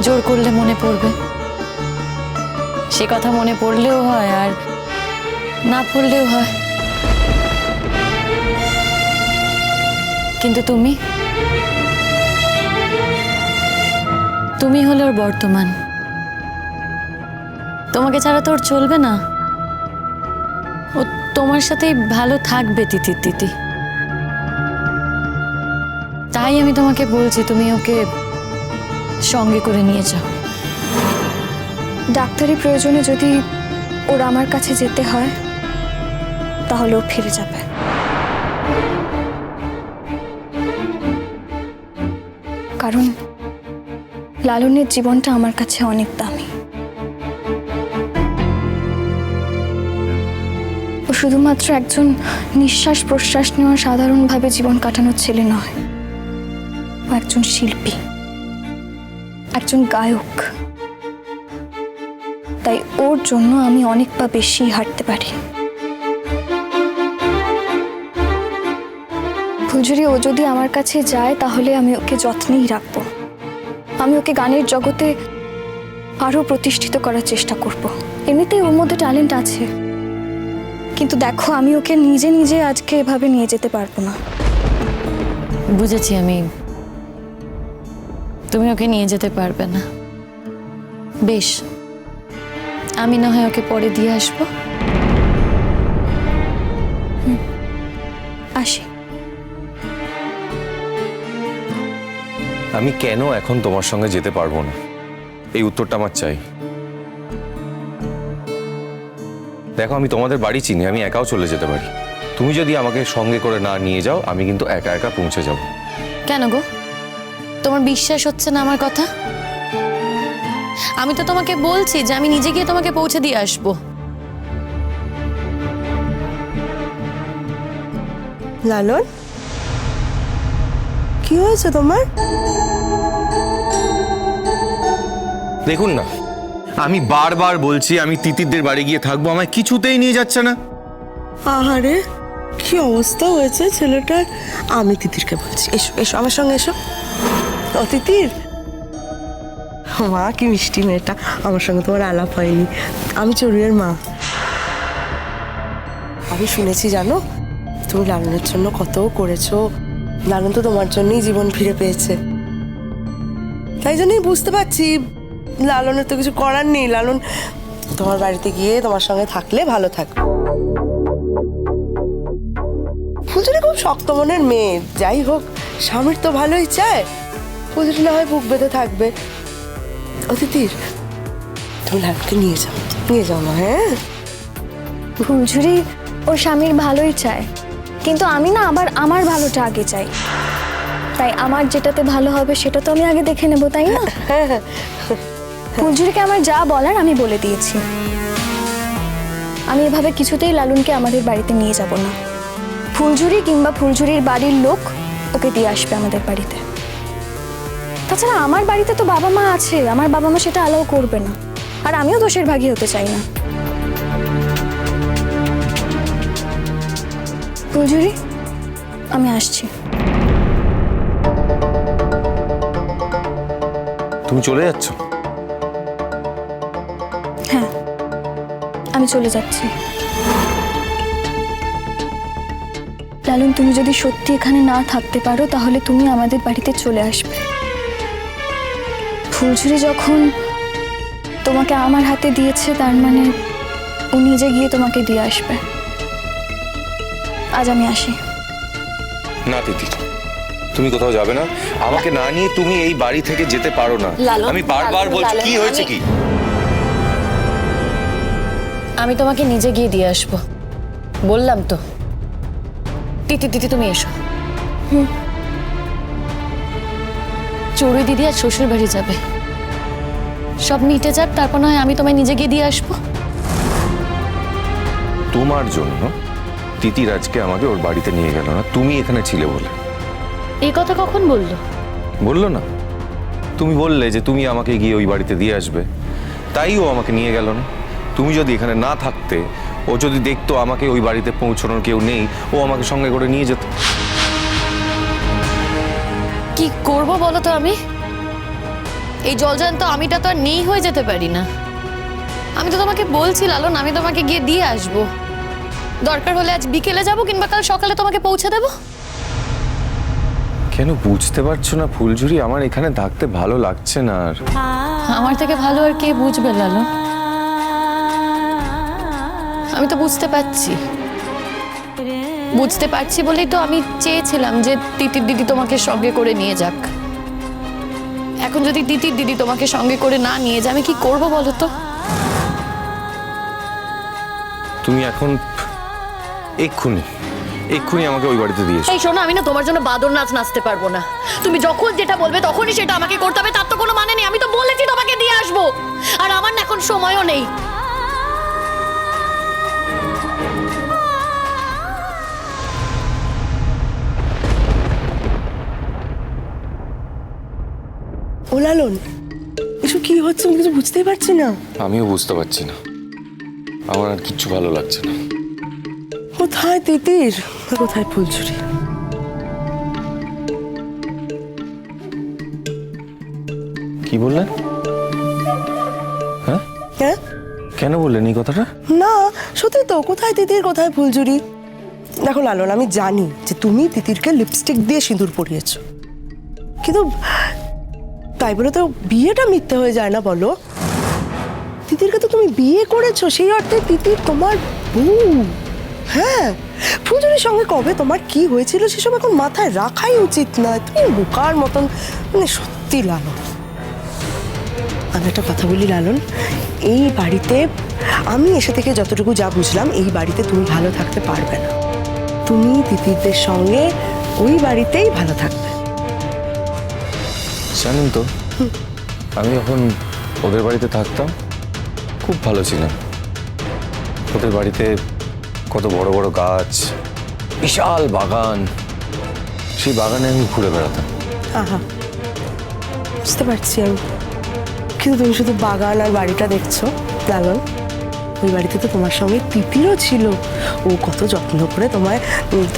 জোর করলে মনে পড়বে, সে কথা মনে পড়লেও হয় আর না পড়লেও হয়। কিন্তু তুমি হলে ওর বর্তমান। তোমাকে ছাড়া তো ওর চলবে না, ও তোমার সাথেই ভালো থাকবে তিতির দিদি। তাই আমি তোমাকে বলছি তুমি ওকে সঙ্গে করে নিয়ে যাও। ডাক্তারি প্রয়োজনে যদি ওর আমার কাছে যেতে হয় তাহলে ও ফিরে যাবে। কারণ লালনের জীবনটা আমার কাছে অনেক দামি। ও শুধুমাত্র একজন নিঃশ্বাস প্রশ্বাস নেওয়া সাধারণভাবে জীবন কাটানোর ছেলে নয়, ও একজন শিল্পী, একজন গায়ক। তাই ওর জন্য আমি অনেক পা বেশি হাঁটতে পারি। ফুলঝুরি, ও যদি আমার কাছে যায় তাহলে আমি ওকে যত্নেই রাখবো। আমি ওকে গানের জগতে আরো প্রতিষ্ঠিত করার চেষ্টা করব। এমনিতেই ওর মধ্যে ট্যালেন্ট আছে, কিন্তু দেখো আমি ওকে নিজে নিজে আজকে এভাবে নিয়ে যেতে পারবো না। বুঝেছি আমি, তুমি ওকে নিয়ে যেতে পারবে না। বেশ, আমি না হয় ওকে পরে দিয়ে আসবো। আসি। আমি কেন এখন তোমার সঙ্গে যেতে পারবো না, এই উত্তরটা আমার চাই। দেখো, আমি তোমাদের বাড়ি চিনি, আমি একাও চলে যেতে পারি। তুমি যদি আমাকে সঙ্গে করে না নিয়ে যাও, আমি কিন্তু একা একা পৌঁছে যাব। কেন গো, তোমার বিশ্বাস হচ্ছে না আমার কথা? আমি তো তোমাকে বলছি যে আমি নিজে গিয়ে তোমাকে পৌঁছে দিয়ে আসবো। লালন, কি হয়েছে তোমার? দেখুন না, আমি বারবার বলছি আমি তিতিরদের বাড়ি গিয়ে থাকবো, আমায় কিছুতেই নিয়ে যাচ্ছে না। আহারে, কি অবস্থা হয়েছে ছেলেটার। আমি তিতিরকে বলছি, এসো এসো আমার সঙ্গে এসো। ও তিতির, মা কি মিষ্টি মেয়েটা। আমার সঙ্গে তোমার আলাপ হয়নি। আমি চড়ুইয়ের মা। আমি শুনেছি জানো, তুমি লালনের জন্য কত করেছো। লালন তো তোমার জন্যই জীবন ফিরে পেয়েছে। তাই জন্যই বুঝতে পারছি লালনের তো কিছু করার নেই। লালন তোমার বাড়িতে গিয়ে তোমার সঙ্গে থাকলে ভালো থাকবে। ফুলঝুরি খুব শক্ত মনের মেয়ে। যাই হোক, স্বামীর তো ভালোই চায়। ফুলঝুরি না হয় বুক বেঁধে থাকবে। অতিথির, তুমি লালনকে নিয়ে যাও না। হ্যাঁ, ফুলঝুরি ওর স্বামীর ভালোই চায়, কিন্তু আমি না আবার আমার ভালোটা আগে চাই। তাই আমার যেটাতে ভালো হবে সেটা তো আমি আগে দেখে নেবো, তাই না? ফুলঝুরিকে আমার যা বলার আমি বলে দিয়েছি। আমি এভাবে কিছুতেই লালনকে আমাদের বাড়িতে নিয়ে যাব না। ফুলঝুরি কিংবা ফুলঝুরির বাড়ির লোক ওকে দিয়ে আসবে আমাদের বাড়িতে। তাছাড়া আমার বাড়িতে তো বাবা মা আছে, আমার বাবা মা সেটা অ্যালাউ করবে না। আর আমিও দোষের ভাগী হতে চাই না। ফুলঝুরি, আমি আসছি। তুমি চলে যাচ্ছ? হ্যাঁ, আমি চলে যাচ্ছি। লালন, তুমি যদি সত্যি এখানে না থাকতে পারো তাহলে তুমি আমাদের বাড়িতে চলে আসবে। ফুলঝুরি যখন তোমাকে আমার হাতে দিয়েছে, তার মানে ও নিজে গিয়ে তোমাকে দিয়ে আসবে। আজ আমি আসি। না তিতির, তুমি কোথাও যাবে না। আমাকে না নিয়ে তুমি এই বাড়ি থেকে যেতে পারো না। আমি বারবার বলছি, কি হয়েছে কি? আমি তোমাকে নিজে গিয়ে দিয়ে আসবো, বললাম তো। দিদি তুমি এসো। চড়ুই দিদি আর শ্বশুর বাড়ি যাবে, সব মিটে যাক, তারপর নয় আমি তোমায় নিজে গিয়ে দিয়ে আসবো। তোমার জন্য তিতির আজকে আমাকে ওর বাড়িতে নিয়ে গেল না, তুমি এখানে ছিলে বলে। এই কথা কখন বললো? বললো না? তুমি বললে যে তুমি আমাকে গিয়ে ওই বাড়িতে দিয়ে আসবে, তাই ও আমাকে নিয়ে গেল না। তুমি যদি এখানে না থাকতে, ও যদি দেখতো আমাকে ওই বাড়িতে পৌঁছানোর কেউ নেই, ও আমাকে সঙ্গে করে নিয়ে যেত। কি করবো বলো তো আমি? এই জলজান্ত আমিটা তো আর নেই হয়ে যেতে পারি না। আমি তো তোমাকে বলছি লালন, আমি তোমাকে গিয়ে দিয়ে আসবো। দরকার হলে আজ বিকেলে যাব কিংবা কাল সকালে তোমাকে পৌঁছে দেবো। কেন বুঝতে পারছো না ফুলঝুরি, আমার এখানে থাকতে ভালো লাগছে না আর। আমার থেকে ভালো আর কে বুঝবে লালন? আমি তো বুঝতে পারছি বলেই তো আমি চেয়েছিলাম যে তিতির দিদি তোমাকে সঙ্গে করে নিয়ে যাক। এখন যদি তিতির দিদি তোমাকে সঙ্গে করে না নিয়ে যায় আমি কি করবো বলো তো? তুমি এখন এক্ষুনি আমাকে ওই বাড়িতে দিয়ে এসো। এই শোনো, আমি না তোমার জন্য বাদর নাচ নাচতে পারবো না। তুমি যখন যেটা বলবে তখনই সেটা আমাকে করতে হবে, তার তো কোনো মানে নেই। আমি তো বলেছি তোমাকে দিয়ে আসবো, আর আমার না এখন সময়ও নেই। ও লালন, এসব কি হচ্ছে আমি কিছু বুঝতেই পারছি না। আমিও বুঝতে পারছি না, আমার আর কিচ্ছু ভালো লাগছে না। কোথায় তিতির, কোথায় ফুলঝুরি? কি বললেন? হ্যাঁ, হ্যাঁ কেন বললেন এই কথাটা? না সত্যি তো, কোথায় তিতির কোথায় ফুলঝুরি? দেখো লালন, আমি জানি যে তুমি তিতিরকে লিপস্টিক দিয়ে সিঁদুর পরিয়েছো, কিন্তু তাই বলে তো বিয়েটা মিথ্যে হয়ে যায় না বলো? তিতিরকে তো তুমি বিয়ে করেছো, সেই অর্থে তিতির তোমার বউ। হ্যাঁ, ফুলঝুরির সঙ্গে কবে তোমার কি হয়েছিল সেসব এখন মাথায় রাখাই উচিত নয়। তুমি বোকার মতন, মানে সত্যি লালন। আমি একটা কথা বলি লালন, এই বাড়িতে আমি এসে থেকে যতটুকু যা বুঝলাম, এই বাড়িতে তুমি ভালো থাকতে পারবে না। তুমি তিতিরদের সঙ্গে ওই বাড়িতেই ভালো থাকবে। জানেন তো, আমি যখন ওদের বাড়িতে থাকতাম খুব ভালো ছিলাম। ওদের বাড়িতে কত বড় বড় গাছ, বিশাল বাগান, সেই বাগানে আমি ঘুরে বেড়াতাম। আহা, বুঝতে পারছি আমি, কিন্তু তুমি শুধু বাগান আর বাড়িটা দেখছো লালন। ওই বাড়িতে তো তোমার সঙ্গে তিতিরও ছিল। ও কত যত্ন করে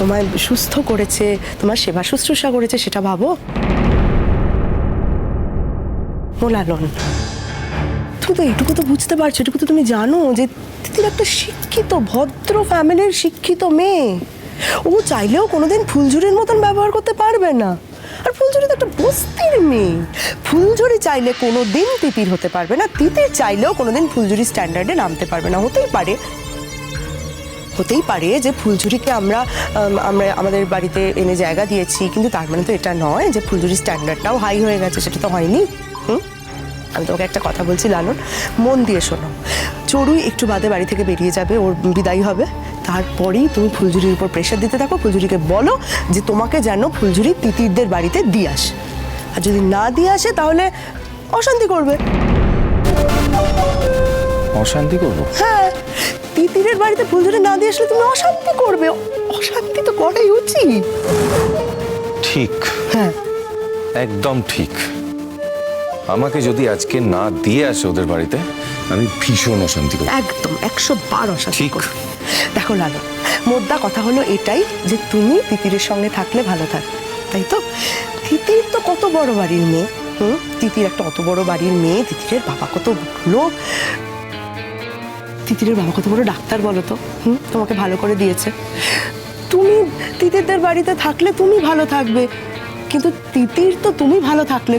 তোমায় সুস্থ করেছে, তোমার সেবা শুশ্রূষা করেছে, সেটা ভাবো। ও লালন, তুমি তো এইটুকু তো বুঝতে পারছো, এটুকু তো তুমি জানো যে তিতির একটা শিক্ষিত ভদ্র ফ্যামিলির শিক্ষিত মেয়ে। ও চাইলেও কোনোদিন ফুলঝুরির মতন ব্যবহার করতে পারবে না। আর ফুলঝুরি তো একটা বস্তির মেয়ে। ফুলঝুরি চাইলে কোনোদিন তিতির হতে পারবে না, তিতির চাইলেও কোনোদিন ফুলঝুরি স্ট্যান্ডার্ডে নামতে পারবে না। হতেই পারে যে ফুলঝুরিকে আমরা আমাদের বাড়িতে এনে জায়গা দিয়েছি, কিন্তু তার মানে তো এটা নয় যে ফুলঝুরি স্ট্যান্ডার্ডটাও হাই হয়ে গেছে। সেটা তো হয়নি। আমি তোমাকে একটা কথা বলছি লালন, মন দিয়ে শোনো। চড়ুই একটু বাদে বাড়ি থেকে বেরিয়ে যাবে, ওর বিদায় হবে। তারপরেই তুমি ফুলঝুরির উপর প্রেশার দিতে থাকো, ফুলঝুরিকে বলো যে তোমাকে যেন ফুলঝুরি তিতিরদের বাড়িতে দিয়ে আসে। আর যদি না দিয়ে আসে তাহলে অশান্তি করবে। অশান্তি করবো? হ্যাঁ, তিতিরের বাড়িতে ফুলঝুরি না দিয়ে আসলে তুমি অশান্তি করবে। অশান্তি তো করাই উচিত। ঠিক, হ্যাঁ একদম ঠিক। আমাকে যদি আজকে না দিয়ে আসে ওদের বাড়িতে, আমি ভীষণ অশান্তি করব। একদম 100 বার অশান্তি ঠিক। করবে। দেখো লালন, মোদ্দা কথা হলো এটাই যে তুমি তিতিরের সঙ্গে থাকলে ভালো থাকবে, তাই তো? তিতির তো কত বড় বাড়ির মেয়ে। তিতির একটা অত বড় বাড়ির মেয়ে। তিতিরের বাবা কত লোক, তিতিরের বাবা কত বড় ডাক্তার বলো তো। তোমাকে ভালো করে দিয়েছে। তুমি তিতিরদের বাড়িতে থাকলে তুমি ভালো থাকবে, কিন্তু তিতির তো তুমি ভালো থাকবে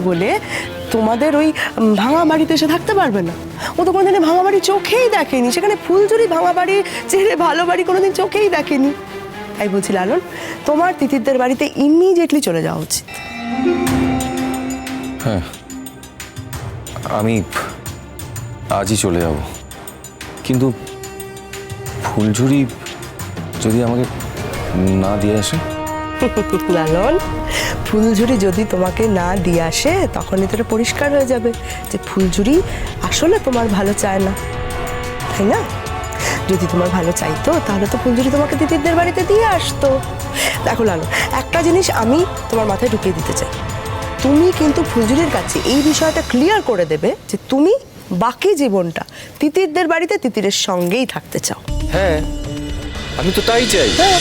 বলে তোমাদের ওই ভাঙা বাড়িতে এসে থাকতে পারবে না। ও তো কোনোদিন ভাঙা বাড়ি চোখেই দেখেনি। সেখানে ফুলঝুরি ভাঙা বাড়ি ছেড়ে ভালো বাড়ি কোনোদিন চোখেই দেখেনি। তাই বলছি লালন, তোমার তিতিরদের বাড়িতে ইমিডিয়েটলি চলে যাওয়া উচিত। হ্যাঁ, আমি আজই চলে যাব, কিন্তু ফুলঝুরি যদি আমাকে না দিয়ে আসে? লালন, ফুলঝুরি যদি তোমাকে না দিয়ে আসে তখনই তো পরিষ্কার হয়ে যাবে যে ফুলঝুরি আসলে তোমার ভালো চায় না, তাই না? যদি তোমার ভালো চাইতো তাহলে তো ফুলঝুরি তোমাকে তিতিরদের বাড়িতে দিয়ে আসতো। দেখো লালন, একটা জিনিস আমি তোমার মাথায় ঢুকিয়ে দিতে চাই। তুমি কিন্তু ফুলঝুরির কাছে এই বিষয়টা ক্লিয়ার করে দেবে যে তুমি বাকি জীবনটা তিতিরদের বাড়িতে তিতিরের সঙ্গেই থাকতে চাও। হ্যাঁ, আমি তো তাই চাই। হ্যাঁ।